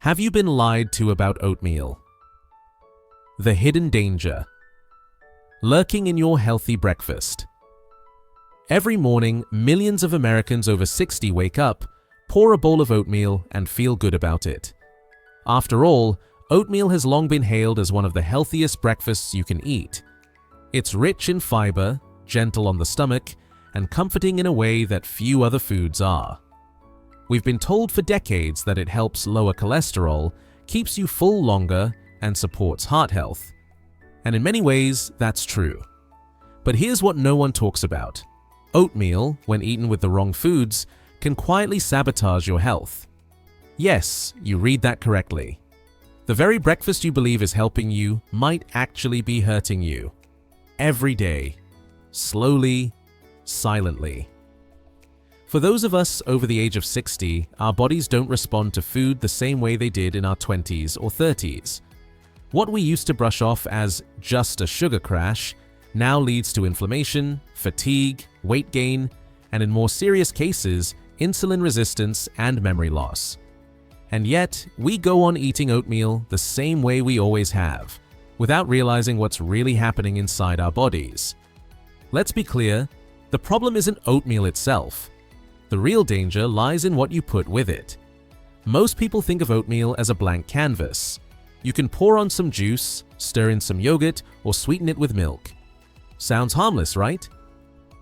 Have you been lied to about oatmeal? The hidden danger lurking in your healthy breakfast. Every morning, millions of Americans over 60 wake up, pour a bowl of oatmeal, and feel good about it. After all, oatmeal has long been hailed as one of the healthiest breakfasts you can eat. It's rich in fiber, gentle on the stomach, and comforting in a way that few other foods are. We've been told for decades that it helps lower cholesterol, keeps you full longer, and supports heart health. And in many ways, that's true. But here's what no one talks about. Oatmeal, when eaten with the wrong foods, can quietly sabotage your health. Yes, you read that correctly. The very breakfast you believe is helping you might actually be hurting you. Every day. Slowly, silently. For those of us over the age of 60, our bodies don't respond to food the same way they did in our 20s or 30s. What we used to brush off as just a sugar crash now leads to inflammation, fatigue, weight gain, and in more serious cases, insulin resistance and memory loss. And yet, we go on eating oatmeal the same way we always have, without realizing what's really happening inside our bodies. Let's be clear, the problem isn't oatmeal itself. The real danger lies in what you put with it. Most people think of oatmeal as a blank canvas. You can pour on some juice, stir in some yogurt, or sweeten it with milk. Sounds harmless, right?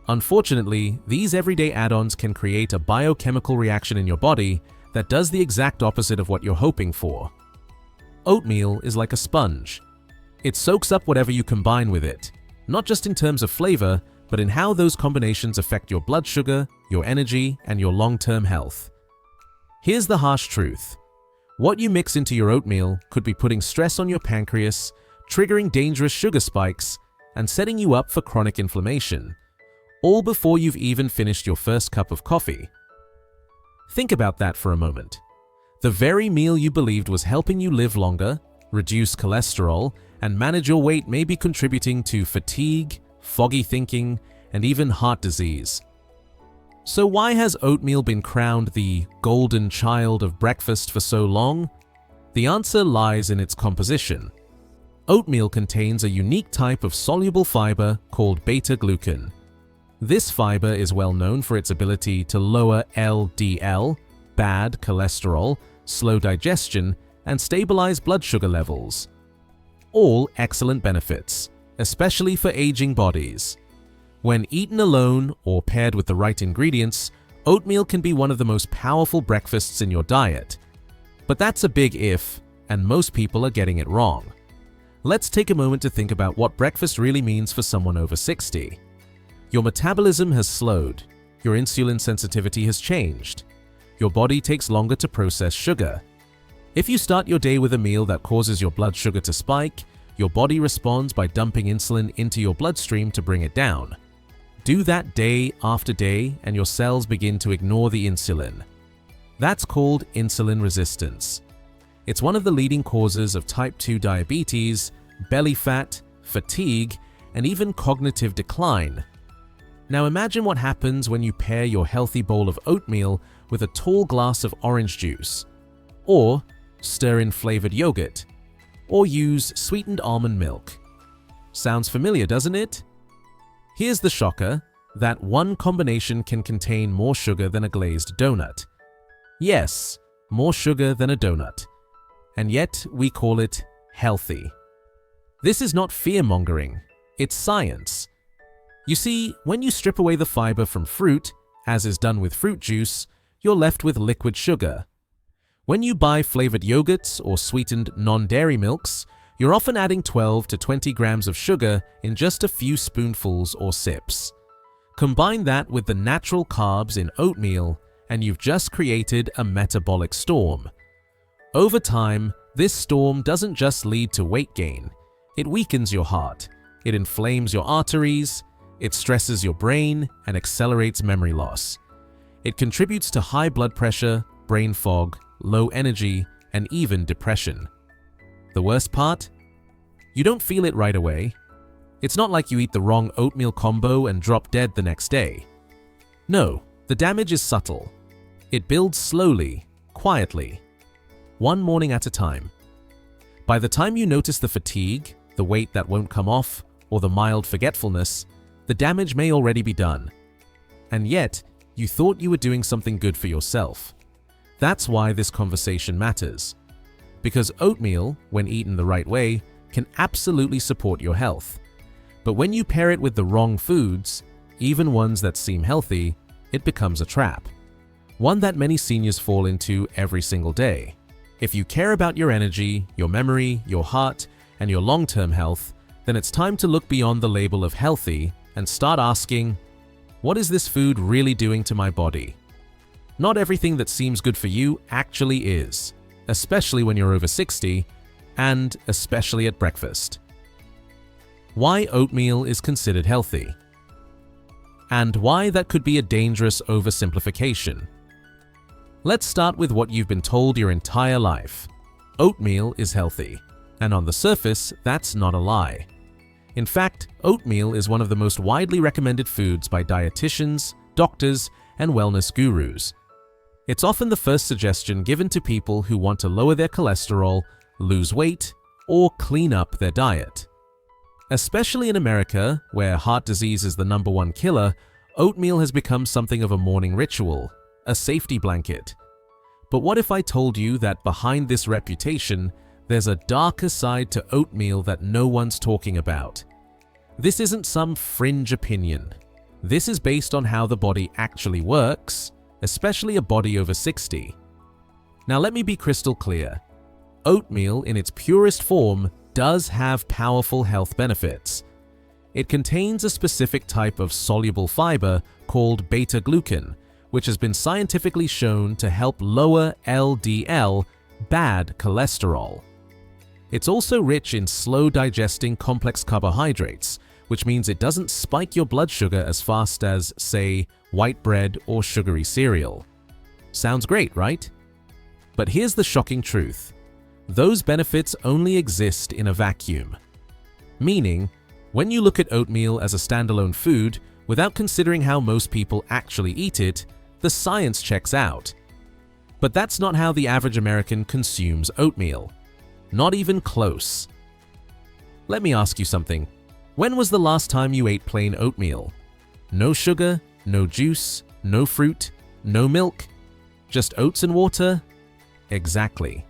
Unfortunately, these everyday add-ons can create a biochemical reaction in your body that does the exact opposite of what you're hoping for. Oatmeal is like a sponge. It soaks up whatever you combine with it, not just in terms of flavor, but in how those combinations affect your blood sugar, your energy, and your long-term health. Here's the harsh truth. What you mix into your oatmeal could be putting stress on your pancreas, triggering dangerous sugar spikes, and setting you up for chronic inflammation, all before you've even finished your first cup of coffee. Think about that for a moment. The very meal you believed was helping you live longer, reduce cholesterol, and manage your weight may be contributing to fatigue, foggy thinking, and even heart disease. So why has oatmeal been crowned the golden child of breakfast for so long? The answer lies in its composition. Oatmeal contains a unique type of soluble fiber called beta-glucan. This fiber is well known for its ability to lower LDL, bad cholesterol, slow digestion, and stabilize blood sugar levels. All excellent benefits, especially for aging bodies. When eaten alone or paired with the right ingredients, oatmeal can be one of the most powerful breakfasts in your diet. But that's a big if, and most people are getting it wrong. Let's take a moment to think about what breakfast really means for someone over 60. Your metabolism has slowed. Your insulin sensitivity has changed. Your body takes longer to process sugar. If you start your day with a meal that causes your blood sugar to spike, your body responds by dumping insulin into your bloodstream to bring it down. Do that day after day, and your cells begin to ignore the insulin. That's called insulin resistance. It's one of the leading causes of type 2 diabetes, belly fat, fatigue, and even cognitive decline. Now imagine what happens when you pair your healthy bowl of oatmeal with a tall glass of orange juice, or stir in flavored yogurt, or use sweetened almond milk. Sounds familiar, doesn't it? Here's the shocker, that one combination can contain more sugar than a glazed donut. Yes, more sugar than a donut. And yet we call it healthy. This is not fear-mongering, it's science. You see, when you strip away the fiber from fruit, as is done with fruit juice, you're left with liquid sugar. When you buy flavored yogurts or sweetened non-dairy milks, you're often adding 12 to 20 grams of sugar in just a few spoonfuls or sips. Combine that with the natural carbs in oatmeal, and you've just created a metabolic storm. Over time, this storm doesn't just lead to weight gain. It weakens your heart, it inflames your arteries, it stresses your brain, and accelerates memory loss. It contributes to high blood pressure, brain fog, low energy, and even depression. The worst part? You don't feel it right away. It's not like you eat the wrong oatmeal combo and drop dead the next day. No, the damage is subtle. It builds slowly, quietly. one morning at a time. By the time you notice the fatigue, the weight that won't come off, or the mild forgetfulness, the damage may already be done. And yet, you thought you were doing something good for yourself. That's why this conversation matters. Because oatmeal, when eaten the right way, can absolutely support your health. But when you pair it with the wrong foods, even ones that seem healthy, it becomes a trap. One that many seniors fall into every single day. If you care about your energy, your memory, your heart, and your long-term health, then it's time to look beyond the label of healthy and start asking, what is this food really doing to my body? Not everything that seems good for you actually is, especially when you're over 60, and especially at breakfast. Why oatmeal is considered healthy, and why that could be a dangerous oversimplification. Let's start with what you've been told your entire life. Oatmeal is healthy, and on the surface, that's not a lie. In fact, oatmeal is one of the most widely recommended foods by dietitians, doctors, and wellness gurus. It's often the first suggestion given to people who want to lower their cholesterol, lose weight, or clean up their diet. Especially in America, where heart disease is the #1 killer, oatmeal has become something of a morning ritual, a safety blanket. But what if I told you that behind this reputation, there's a darker side to oatmeal that no one's talking about? This isn't some fringe opinion. This is based on how the body actually works, especially a body over 60. Now let me be crystal clear. Oatmeal in its purest form does have powerful health benefits. It contains a specific type of soluble fiber called beta-glucan, which has been scientifically shown to help lower LDL, bad cholesterol. It's also rich in slow-digesting complex carbohydrates, which means it doesn't spike your blood sugar as fast as, say, white bread or sugary cereal. Sounds great, right? But here's the shocking truth. Those benefits only exist in a vacuum. Meaning, when you look at oatmeal as a standalone food, without considering how most people actually eat it, the science checks out. But that's not how the average American consumes oatmeal. Not even close. Let me ask you something. When was the last time you ate plain oatmeal? No sugar, no juice, no fruit, no milk? Just oats and water? Exactly.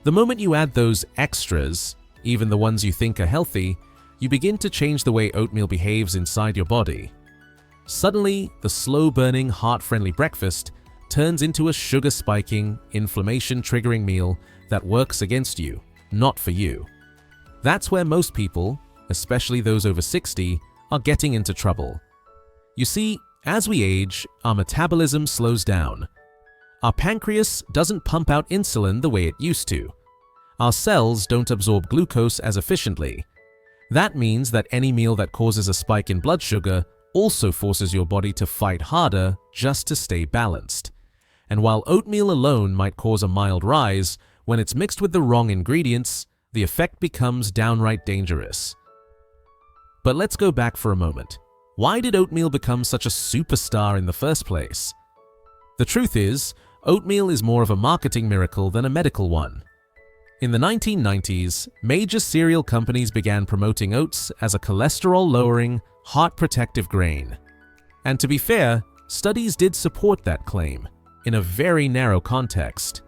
The moment you add those extras, even the ones you think are healthy, you begin to change the way oatmeal behaves inside your body. Suddenly, the slow-burning, heart-friendly breakfast turns into a sugar-spiking, inflammation-triggering meal that works against you, not for you. That's where most people, especially those over 60, are getting into trouble. You see, as we age, our metabolism slows down. Our pancreas doesn't pump out insulin the way it used to. Our cells don't absorb glucose as efficiently. That means that any meal that causes a spike in blood sugar also forces your body to fight harder just to stay balanced. And while oatmeal alone might cause a mild rise, when it's mixed with the wrong ingredients, the effect becomes downright dangerous. But let's go back for a moment. Why did oatmeal become such a superstar in the first place? The truth is, oatmeal is more of a marketing miracle than a medical one. In the 1990s, major cereal companies began promoting oats as a cholesterol-lowering, heart-protective grain. And to be fair, studies did support that claim, in a very narrow context.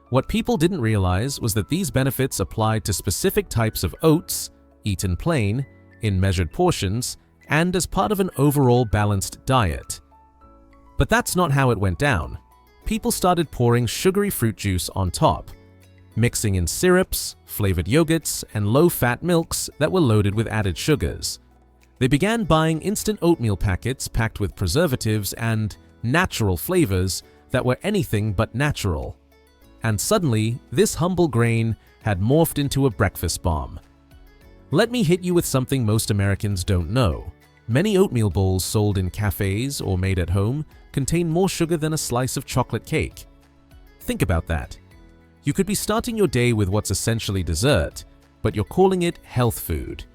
What people didn't realize was that these benefits applied to specific types of oats, eaten plain, in measured portions, and as part of an overall balanced diet. But that's not how it went down. People started pouring sugary fruit juice on top, mixing in syrups, flavored yogurts, and low-fat milks that were loaded with added sugars. They began buying instant oatmeal packets packed with preservatives and natural flavors that were anything but natural. And suddenly, this humble grain had morphed into a breakfast bomb. Let me hit you with something most Americans don't know. Many oatmeal bowls sold in cafes or made at home contain more sugar than a slice of chocolate cake. Think about that. You could be starting your day with what's essentially dessert, but you're calling it health food.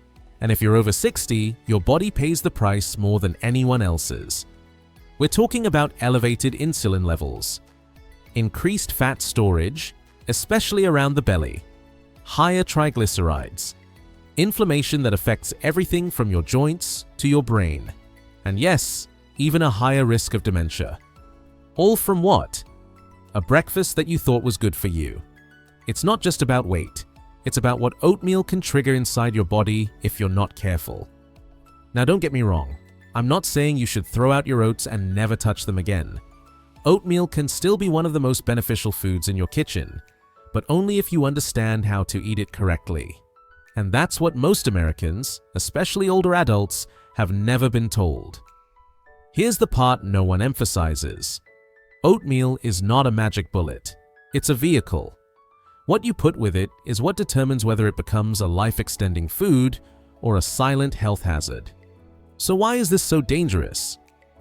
And if you're over 60, your body pays the price more than anyone else's. We're talking about elevated insulin levels, increased fat storage, especially around the belly, higher triglycerides, inflammation that affects everything from your joints to your brain, and yes, even a higher risk of dementia. All from what? A breakfast that you thought was good for you. It's not just about weight. It's about what oatmeal can trigger inside your body if you're not careful. Now don't get me wrong. I'm not saying you should throw out your oats and never touch them again. Oatmeal can still be one of the most beneficial foods in your kitchen, but only if you understand how to eat it correctly. And that's what most Americans, especially older adults, have never been told. Here's the part no one emphasizes. Oatmeal is not a magic bullet. It's a vehicle. What you put with it is what determines whether it becomes a life-extending food or a silent health hazard. So why is this so dangerous?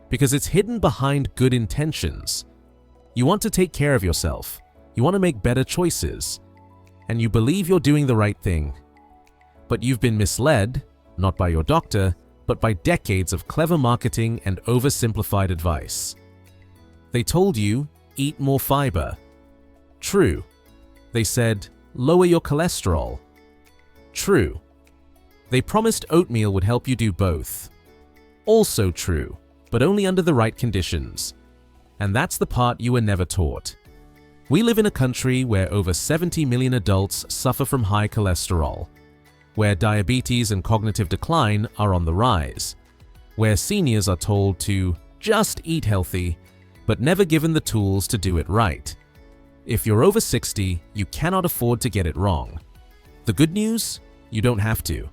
Because it's hidden behind good intentions. You want to take care of yourself. You want to make better choices. And you believe you're doing the right thing. But you've been misled, not by your doctor, but by decades of clever marketing and oversimplified advice. They told you, eat more fiber. True. They said, lower your cholesterol. True. They promised oatmeal would help you do both. Also true, but only under the right conditions. And that's the part you were never taught. We live in a country where over 70 million adults suffer from high cholesterol, where diabetes and cognitive decline are on the rise, where seniors are told to just eat healthy, but never given the tools to do it right. If you're over 60, you cannot afford to get it wrong. The good news? You don't have to.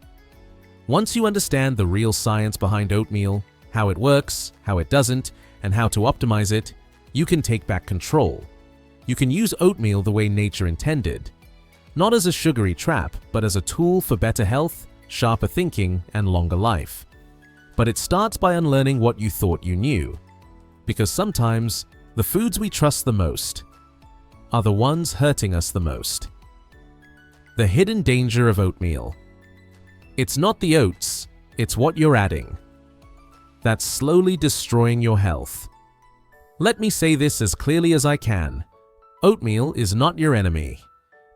Once you understand the real science behind oatmeal, how it works, how it doesn't, and how to optimize it, you can take back control. You can use oatmeal the way nature intended. Not as a sugary trap, but as a tool for better health, sharper thinking, and longer life. But it starts by unlearning what you thought you knew. Because sometimes, the foods we trust the most are the ones hurting us the most. The hidden danger of oatmeal. It's not the oats, it's what you're adding that's slowly destroying your health. Let me say this as clearly as I can. Oatmeal is not your enemy,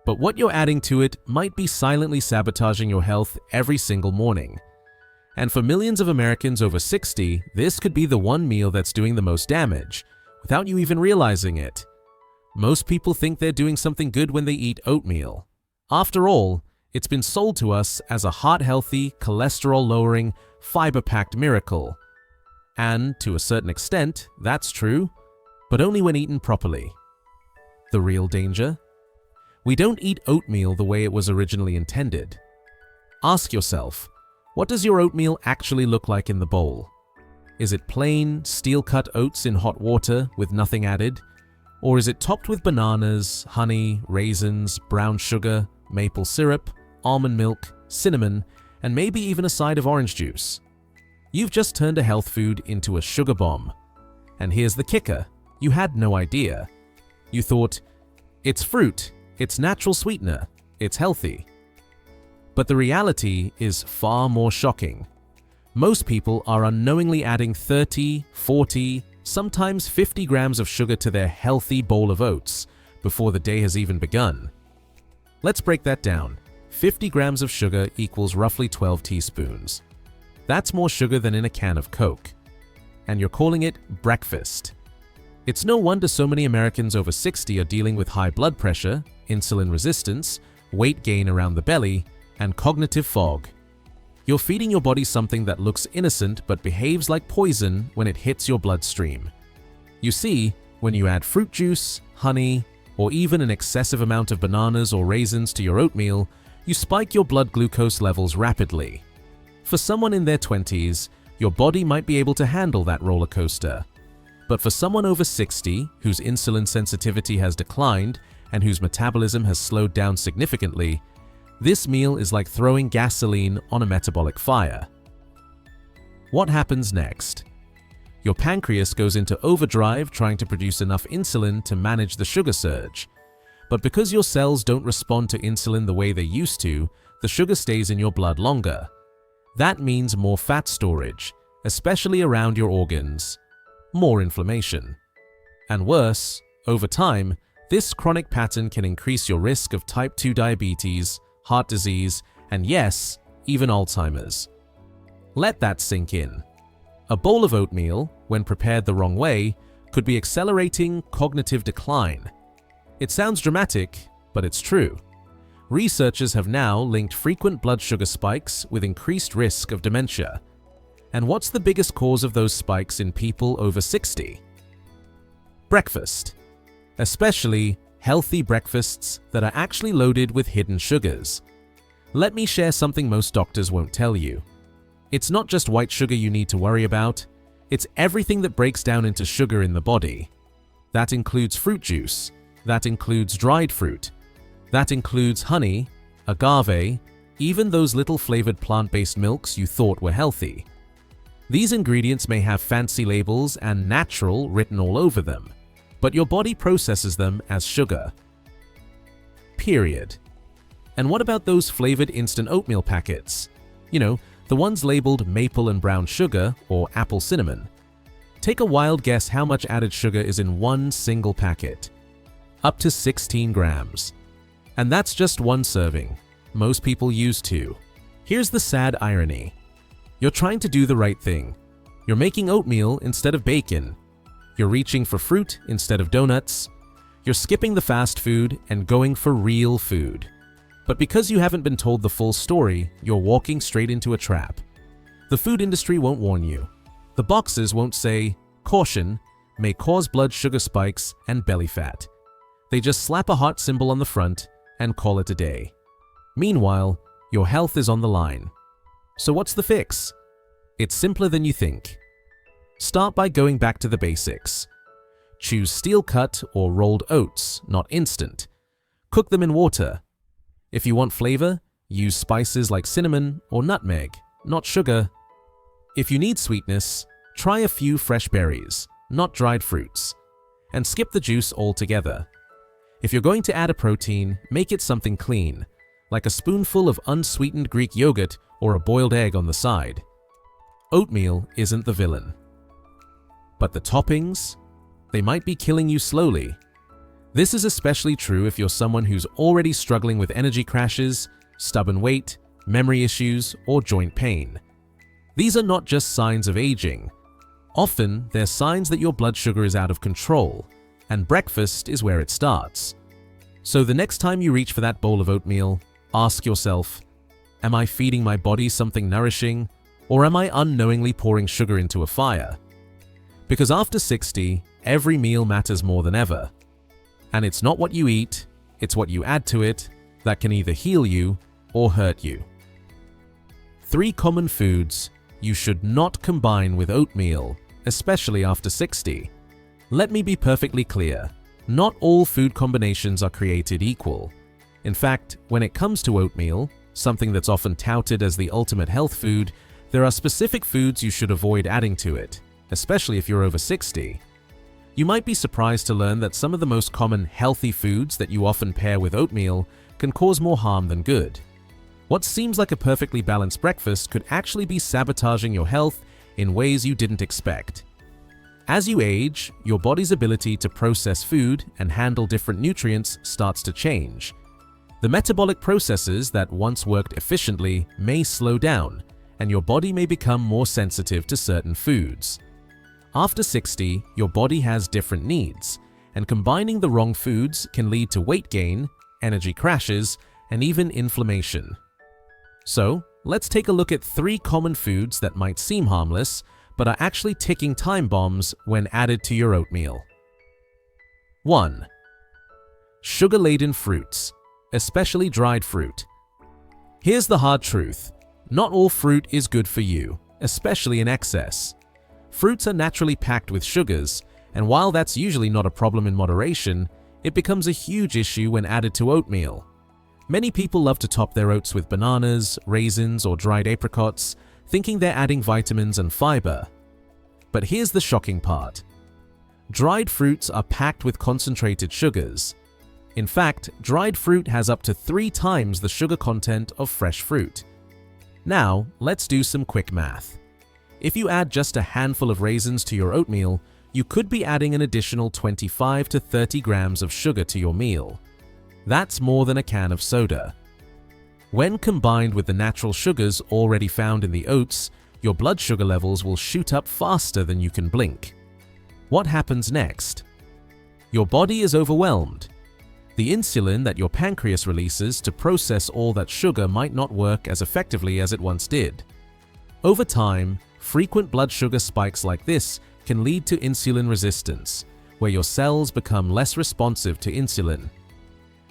but what you're adding to it might be silently sabotaging your health every single morning. And for millions of Americans over 60, this could be the one meal that's doing the most damage, without you even realizing it. Most people think they're doing something good when they eat oatmeal. After all, it's been sold to us as a heart-healthy, cholesterol-lowering, fiber-packed miracle. And, to a certain extent, that's true, but only when eaten properly. The real danger? We don't eat oatmeal the way it was originally intended. Ask yourself, what does your oatmeal actually look like in the bowl? Is it plain, steel-cut oats in hot water with nothing added? Or is it topped with bananas, honey, raisins, brown sugar, maple syrup, almond milk, cinnamon, and maybe even a side of orange juice? You've just turned a health food into a sugar bomb. And here's the kicker, you had no idea. You thought, it's fruit, it's natural sweetener, it's healthy. But the reality is far more shocking. Most people are unknowingly adding 30, 40, sometimes 50 grams of sugar to their healthy bowl of oats before the day has even begun. Let's break that down. 50 grams of sugar equals roughly 12 teaspoons. That's more sugar than in a can of Coke. And you're calling it breakfast. It's no wonder so many Americans over 60 are dealing with high blood pressure, insulin resistance, weight gain around the belly, and cognitive fog. You're feeding your body something that looks innocent but behaves like poison when it hits your bloodstream. You see, when you add fruit juice, honey, or even an excessive amount of bananas or raisins to your oatmeal, you spike your blood glucose levels rapidly. For someone in their 20s, your body might be able to handle that roller coaster. But for someone over 60, whose insulin sensitivity has declined and whose metabolism has slowed down significantly, this meal is like throwing gasoline on a metabolic fire. What happens next? Your pancreas goes into overdrive trying to produce enough insulin to manage the sugar surge. But because your cells don't respond to insulin the way they used to, the sugar stays in your blood longer. That means more fat storage, especially around your organs, more inflammation. And worse, over time, This chronic pattern can increase your risk of type 2 diabetes, heart disease, and yes, even Alzheimer's. Let that sink in. A bowl of oatmeal, when prepared the wrong way, could be accelerating cognitive decline. It sounds dramatic, but it's true. Researchers have now linked frequent blood sugar spikes with increased risk of dementia. And what's the biggest cause of those spikes in people over 60? Breakfast. Especially healthy breakfasts that are actually loaded with hidden sugars. Let me share something most doctors won't tell you. It's not just white sugar you need to worry about, it's everything that breaks down into sugar in the body. That includes fruit juice, that includes dried fruit, that includes honey, agave, even those little flavored plant-based milks you thought were healthy. These ingredients may have fancy labels and natural written all over them, but your body processes them as sugar. Period. And what about those flavored instant oatmeal packets? You know, the ones labeled maple and brown sugar or apple cinnamon. Take a wild guess how much added sugar is in one single packet. Up to 16 grams. And that's just one serving. Most people use 2. Here's the sad irony. You're trying to do the right thing. You're making oatmeal instead of bacon. You're reaching for fruit instead of donuts. You're skipping the fast food and going for real food. But because you haven't been told the full story, you're walking straight into a trap. The food industry won't warn you. The boxes won't say, "Caution, may cause blood sugar spikes and belly fat." They just slap a heart symbol on the front and call it a day. Meanwhile, your health is on the line. So what's the fix? It's simpler than you think. Start by going back to the basics. Choose steel-cut or rolled oats, not instant. Cook them in water. If you want flavor, use spices like cinnamon or nutmeg, not sugar. If you need sweetness, try a few fresh berries, not dried fruits, and skip the juice altogether. If you're going to add a protein, make it something clean, like a spoonful of unsweetened Greek yogurt or a boiled egg on the side. Oatmeal isn't the villain. But the toppings? They might be killing you slowly. This is especially true if you're someone who's already struggling with energy crashes, stubborn weight, memory issues, or joint pain. These are not just signs of aging. Often, they're signs that your blood sugar is out of control, and breakfast is where it starts. So the next time you reach for that bowl of oatmeal, ask yourself, am I feeding my body something nourishing, or am I unknowingly pouring sugar into a fire? Because after 60, every meal matters more than ever. And it's not what you eat, it's what you add to it that can either heal you or hurt you. 3 common foods you should not combine with oatmeal, especially after 60. Let me be perfectly clear. Not all food combinations are created equal. In fact, when it comes to oatmeal, something that's often touted as the ultimate health food, there are specific foods you should avoid adding to it, especially if you're over 60. You might be surprised to learn that some of the most common healthy foods that you often pair with oatmeal can cause more harm than good. What seems like a perfectly balanced breakfast could actually be sabotaging your health in ways you didn't expect. As you age, your body's ability to process food and handle different nutrients starts to change. The metabolic processes that once worked efficiently may slow down, and your body may become more sensitive to certain foods. After 60, your body has different needs, and combining the wrong foods can lead to weight gain, energy crashes, and even inflammation. So, let's take a look at 3 common foods that might seem harmless, but are actually ticking time bombs when added to your oatmeal. 1. Sugar-laden fruits, especially dried fruit. Here's the hard truth. Not all fruit is good for you, especially in excess. Fruits are naturally packed with sugars, and while that's usually not a problem in moderation, it becomes a huge issue when added to oatmeal. Many people love to top their oats with bananas, raisins, or dried apricots, thinking they're adding vitamins and fiber. But here's the shocking part. Dried fruits are packed with concentrated sugars. In fact, dried fruit has up to 3 times the sugar content of fresh fruit. Now, let's do some quick math. If you add just a handful of raisins to your oatmeal, you could be adding an additional 25 to 30 grams of sugar to your meal. That's more than a can of soda. When combined with the natural sugars already found in the oats, your blood sugar levels will shoot up faster than you can blink. What happens next? Your body is overwhelmed. The insulin that your pancreas releases to process all that sugar might not work as effectively as it once did. Over time, frequent blood sugar spikes like this can lead to insulin resistance, where your cells become less responsive to insulin.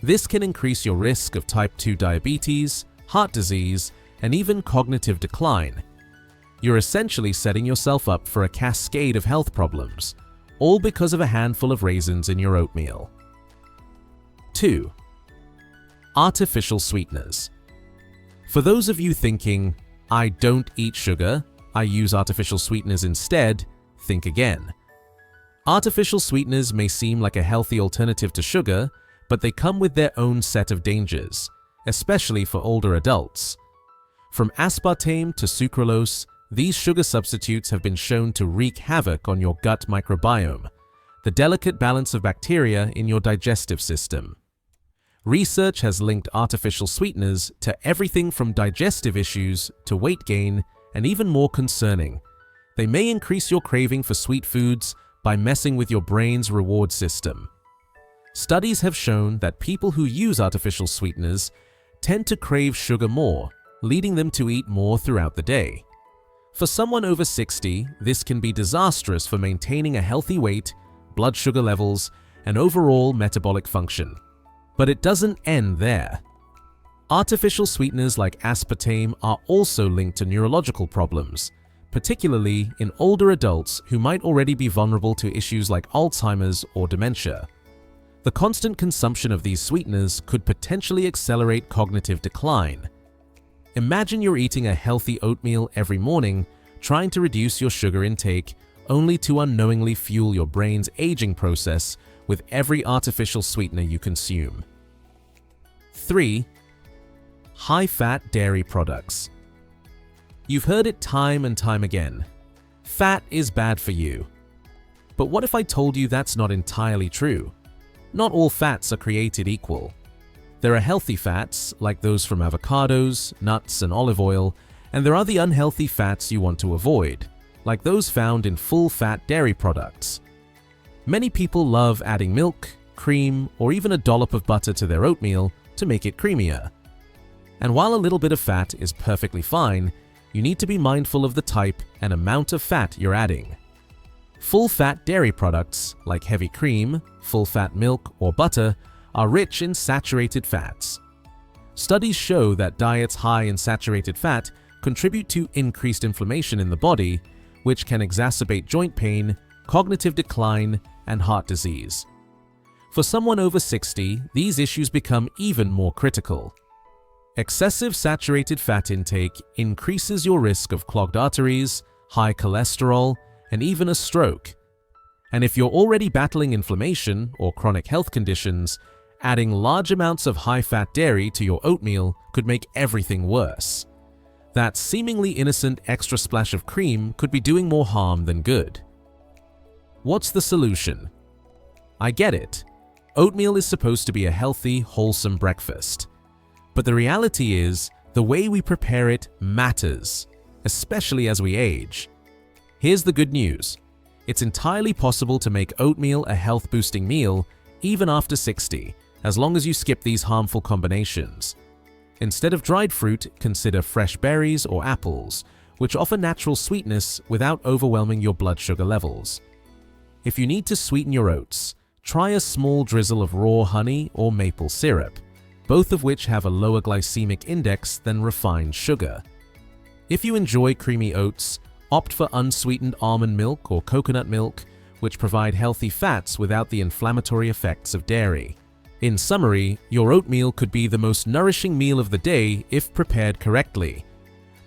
This can increase your risk of type 2 diabetes, heart disease, and even cognitive decline. You're essentially setting yourself up for a cascade of health problems, all because of a handful of raisins in your oatmeal. 2. Artificial sweeteners. For those of you thinking, I don't eat sugar, I use artificial sweeteners instead, think again. Artificial sweeteners may seem like a healthy alternative to sugar, but they come with their own set of dangers, especially for older adults. From aspartame to sucralose, these sugar substitutes have been shown to wreak havoc on your gut microbiome, the delicate balance of bacteria in your digestive system. Research has linked artificial sweeteners to everything from digestive issues to weight gain, and even more concerning, they may increase your craving for sweet foods by messing with your brain's reward system. Studies have shown that people who use artificial sweeteners tend to crave sugar more, leading them to eat more throughout the day. For someone over 60, this can be disastrous for maintaining a healthy weight, blood sugar levels, and overall metabolic function. But it doesn't end there. Artificial sweeteners like aspartame are also linked to neurological problems, particularly in older adults who might already be vulnerable to issues like Alzheimer's or dementia. The constant consumption of these sweeteners could potentially accelerate cognitive decline. Imagine you're eating a healthy oatmeal every morning, trying to reduce your sugar intake, only to unknowingly fuel your brain's aging process with every artificial sweetener you consume. 3. High-fat dairy products. You've heard it time and time again. Fat is bad for you. But what if I told you that's not entirely true? Not all fats are created equal. There are healthy fats, like those from avocados, nuts, and olive oil, and there are the unhealthy fats you want to avoid, like those found in full-fat dairy products. Many people love adding milk, cream, or even a dollop of butter to their oatmeal to make it creamier. And while a little bit of fat is perfectly fine, you need to be mindful of the type and amount of fat you're adding. Full-fat dairy products, like heavy cream, full-fat milk, or butter, are rich in saturated fats. Studies show that diets high in saturated fat contribute to increased inflammation in the body, which can exacerbate joint pain, cognitive decline, and heart disease. For someone over 60, these issues become even more critical. Excessive saturated fat intake increases your risk of clogged arteries, high cholesterol, and even a stroke. And if you're already battling inflammation or chronic health conditions, adding large amounts of high-fat dairy to your oatmeal could make everything worse. That seemingly innocent extra splash of cream could be doing more harm than good. What's the solution? I get it. Oatmeal is supposed to be a healthy, wholesome breakfast. But the reality is, the way we prepare it matters, especially as we age. Here's the good news. It's entirely possible to make oatmeal a health-boosting meal even after 60, as long as you skip these harmful combinations. Instead of dried fruit, consider fresh berries or apples, which offer natural sweetness without overwhelming your blood sugar levels. If you need to sweeten your oats, try a small drizzle of raw honey or maple syrup, both of which have a lower glycemic index than refined sugar. If you enjoy creamy oats, opt for unsweetened almond milk or coconut milk, which provide healthy fats without the inflammatory effects of dairy. In summary, your oatmeal could be the most nourishing meal of the day if prepared correctly.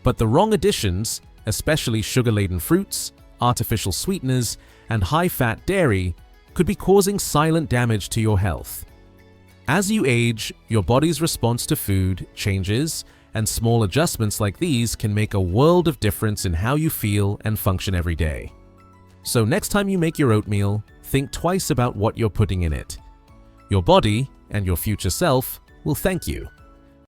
But the wrong additions, especially sugar-laden fruits, artificial sweeteners, and high-fat dairy, could be causing silent damage to your health. As you age, your body's response to food changes, and small adjustments like these can make a world of difference in how you feel and function every day. So next time you make your oatmeal, think twice about what you're putting in it. Your body and your future self will thank you.